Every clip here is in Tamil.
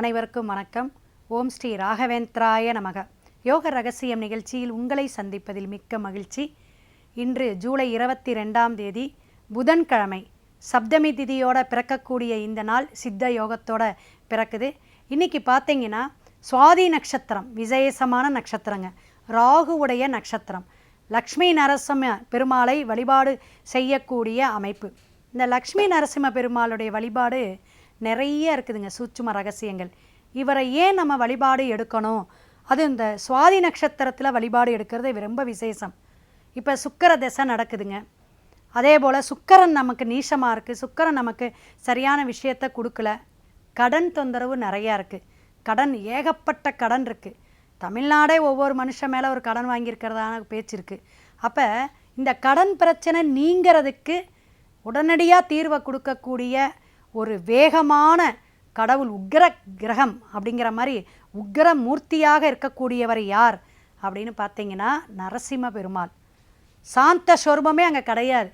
அனைவருக்கும் வணக்கம். ஓம் ஸ்ரீ ராகவேந்திராய நமக. யோக ரகசியம் நிகழ்ச்சியில் உங்களை சந்திப்பதில் மிக்க மகிழ்ச்சி. இன்று ஜூலை 22ஆம் தேதி புதன்கிழமை, சப்தமி திதியோட பிறக்கக்கூடிய இந்த நாள் சித்த யோகத்தோட பிறக்குது. இன்றைக்கி பார்த்தீங்கன்னா சுவாதி நட்சத்திரம், விசேஷமான நட்சத்திரங்க, ராகுவுடைய நட்சத்திரம். லக்ஷ்மி நரசிம்ம பெருமாளை வழிபாடு செய்யக்கூடிய அமைப்பு. இந்த லக்ஷ்மி நரசிம்ம பெருமாளுடைய வழிபாடு நிறைய இருக்குதுங்க, சூட்சும ரகசியங்கள். இவரை ஏன் நம்ம வழிபாடு எடுக்கணும், அது இந்த சுவாதி நட்சத்திரத்தில் வழிபாடு எடுக்கிறது ரொம்ப விசேஷம். இப்போ சுக்கிர தசை நடக்குதுங்க. அதே போல் சுக்கிரன் நமக்கு நீசமாக இருக்குது, சுக்கிரன் நமக்கு சரியான விஷயத்தை கொடுக்கல. கடன் தொந்தரவு நிறையா இருக்குது, கடன் ஏகப்பட்ட கடன் இருக்குது. தமிழ்நாடே ஒவ்வொரு மனுஷன் மேலே ஒரு கடன் வாங்கியிருக்கிறதான பேச்சு இருக்குது. அப்போ இந்த கடன் பிரச்சனை நீங்கிறதுக்கு உடனடியாக தீர்வை கொடுக்கக்கூடிய ஒரு வேகமான கடவுள், உக்கிர கிரகம் அப்படிங்கிற மாதிரி உக்கிர மூர்த்தியாக இருக்கக்கூடியவர் யார் அப்படின்னு பார்த்தீங்கன்னா நரசிம்ம பெருமாள். சாந்த சொரூபமே அங்கே கிடையாது.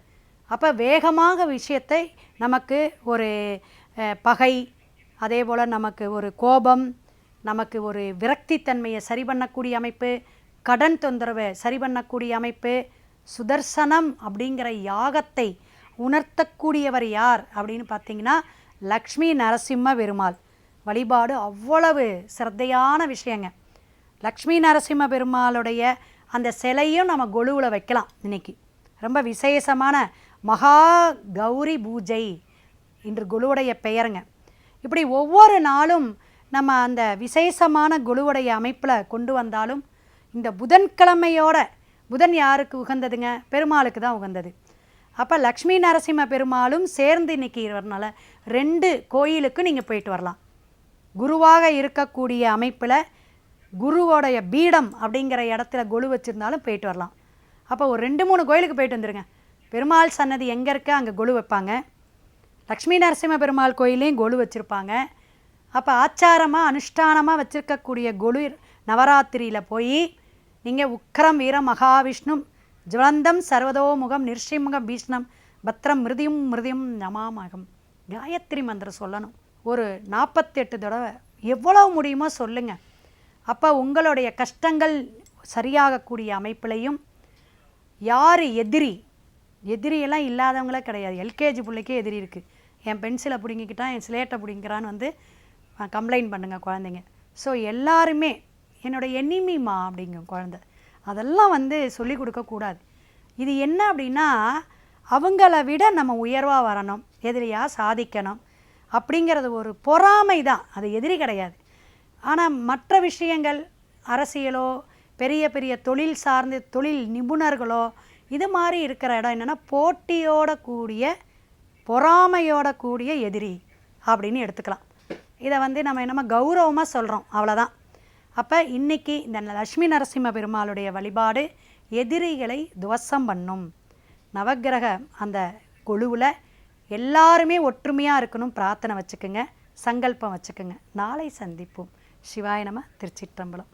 அப்போ வேகமாக விஷயத்தை நமக்கு ஒரு பகை, அதே போல் நமக்கு ஒரு கோபம், நமக்கு ஒரு விரக்தித்தன்மையை சரி பண்ணக்கூடிய அமைப்பு, கடன் தொந்தரவை சரி பண்ணக்கூடிய அமைப்பு, சுதர்சனம் அப்படிங்கிற யாகத்தை உணர்த்தக்கூடியவர் யார் அப்படின்னு பார்த்தீங்கன்னா லக்ஷ்மி நரசிம்ம பெருமாள். வழிபாடு அவ்வளவு சிரத்தையான விஷயங்க. லக்ஷ்மி நரசிம்ம பெருமாளுடைய அந்த சிலையும் நம்ம கொலுவில் வைக்கலாம். இன்றைக்கி ரொம்ப விசேஷமான மகா கௌரி பூஜை இன்று கொலுவுடைய பெயருங்க. இப்படி ஒவ்வொரு நாளும் நம்ம அந்த விசேஷமான கொலுவுடைய அமைப்பில் கொண்டு வந்தாலும் இந்த புதன்கிழமையோட, புதன் யாருக்கு உகந்ததுங்க? பெருமாளுக்கு தான் உகந்தது. அப்போ லக்ஷ்மி நரசிம்ம பெருமாளும் சேர்ந்து இன்றைக்கி வரனால 2 கோயிலுக்கு நீங்கள் போயிட்டு வரலாம். குருவாக இருக்கக்கூடிய அமைப்பில் குருவோடைய பீடம் அப்படிங்கிற இடத்துல கொலு வச்சுருந்தாலும் போயிட்டு வரலாம். அப்போ ஒரு 2-3 கோயிலுக்கு போயிட்டு வந்துடுங்க. பெருமாள் சன்னதி எங்கே இருக்க அங்கே கொலு வைப்பாங்க. லக்ஷ்மி நரசிம்ம பெருமாள் கோயிலையும் கொலு வச்சுருப்பாங்க. அப்போ ஆச்சாரமாக அனுஷ்டானமாக வச்சுருக்கக்கூடிய கொலு நவராத்திரியில் போய் நீங்கள் உக்கரம் வீர மகாவிஷ்ணு ஜுவலந்தம் சர்வதோமுகம் நிர்ஷிமுகம் பீஷ்ணம் பத்ரம் மிருதியும் நமாமகம் காயத்ரி மந்திரம் சொல்லணும். ஒரு 48 தடவை எவ்வளவு முடியுமோ சொல்லுங்கள். அப்போ உங்களுடைய கஷ்டங்கள் சரியாகக்கூடிய அமைப்பிலையும், யார் எதிரியெல்லாம் இல்லாதவங்களே கிடையாது. எல்கேஜி பிள்ளைக்கே எதிரி இருக்குது. என் பென்சிலை பிடிங்கிக்கிட்டான், என் ஸ்லேட்டை பிடிங்கிறான்னு வந்து கம்ப்ளைண்ட் பண்ணுங்கள் குழந்தைங்க. ஸோ எல்லாருமே என்னோடய எனிமிமா அப்படிங்க குழந்தை, அதெல்லாம் வந்து சொல்லி கொடுக்கக்கூடாது. இது என்ன அப்படின்னா, அவங்கள விட நம்ம உயர்வாக வரணும், எதிரியாக சாதிக்கணும் அப்படிங்கிறது ஒரு பொறாமை தான், அது எதிரி கிடையாது. ஆனால் மற்ற விஷயங்கள், அரசியலோ பெரிய பெரிய தொழில் சார்ந்து தொழில் நிபுணர்களோ இது மாதிரி இருக்கிற இடம் என்னென்னா போட்டியோட கூடிய, பொறாமையோட கூடிய எதிரி அப்படின்னு எடுத்துக்கலாம். இதை வந்து நம்ம என்னமோ கௌரவமாக சொல்கிறோம், அவ்வளோதான். அப்போ இன்றைக்கி இந்த லக்ஷ்மி நரசிம்ம பெருமாளுடைய வழிபாடு எதிரிகளை துவசம் பண்ணும். நவக்கிரக அந்த குழுவில் எல்லாருமே ஒற்றுமையாக இருக்கணும், பிரார்த்தனை வச்சுக்கோங்க, சங்கல்பம் வச்சுக்கோங்க. நாளை சந்திப்போம். சிவாய நம. திருச்சிற்றம்பலம்.